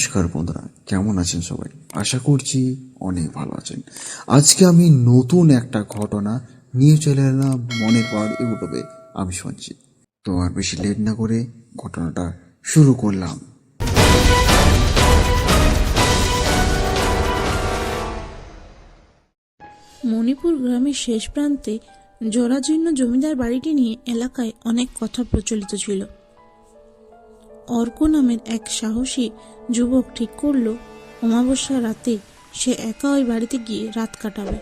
নমস্কার বন্ধুরা, কেমন আছেন সবাই? আশা করছি অনেক ভালো আছেন। আজকে আমি নতুন একটা ঘটনা নিয়ে চলে এলাম মনের পাওয়ার ইউটিউবে। আমি শুনছি, তো আর বেশি লেট না করে ঘটনাটা শুরু করলাম। মণিপুর গ্রামের শেষ প্রান্তে জরাজীর্ণ জমিদার বাড়িটি নিয়ে এলাকায় অনেক কথা প্রচলিত ছিল। অর্ক নামের এক সাহসী যুবক ঠিক করল অমাবস্যার রাতে সে একা ওই বাড়িতে গিয়ে রাত কাটাবে।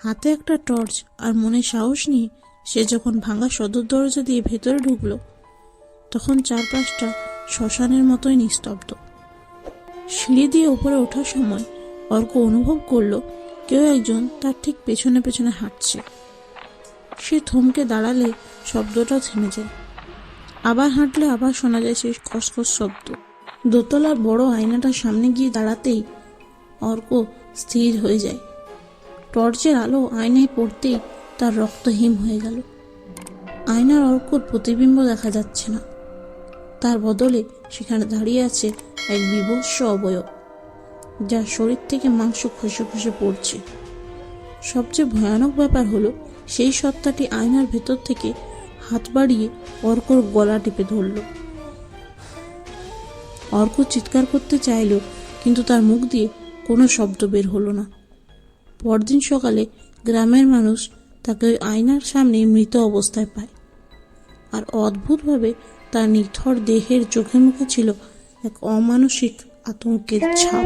হাতে একটা টর্চ আর মনে সাহস নিয়ে সে যখন ভাঙা সদর দরজা দিয়ে ভেতরে ঢুকলো, তখন চারপাশটা শ্মশানের মতোই নিস্তব্ধ। সিঁড়ি দিয়ে উপরে ওঠার সময় অর্ক অনুভব করলো কেউ একজন তার ঠিক পেছনে পেছনে হাঁটছে। সে থমকে দাঁড়ালে শব্দটাও থেমে যায়, আবার হাঁটলে আবার শোনা যায় সেই খসখস শব্দ। দোতলার বড় আয়নাটার সামনে গিয়ে দাঁড়াতেই অর্ক স্থির হয়ে যায়। টর্চের আলো আয়নায় পড়তেই তার রক্ত হিম হয়ে গেল। আয়নার অর্কর প্রতিবিম্ব দেখা যাচ্ছে না, তার বদলে সেখানে দাঁড়িয়ে আছে এক বিভৎস অবয়ব, যার শরীর থেকে মাংস খসে খসে পড়ছে। সবচেয়ে ভয়ানক ব্যাপার হলো সেই সত্তাটি আয়নার ভেতর থেকে হাত বাড়িয়ে অর্কর গলা টিপে ধরল। অর্ক চিৎকার করতে চাইল, কিন্তু তার মুখ দিয়ে কোনো শব্দ বের হলো না। পরদিন সকালে গ্রামের মানুষ তাকে ওই আয়নার সামনে মৃত অবস্থায় পায়, আর অদ্ভুতভাবে তার নিথর দেহের চোখে মুখে ছিল এক অমানসিক আতঙ্কের ছাপ।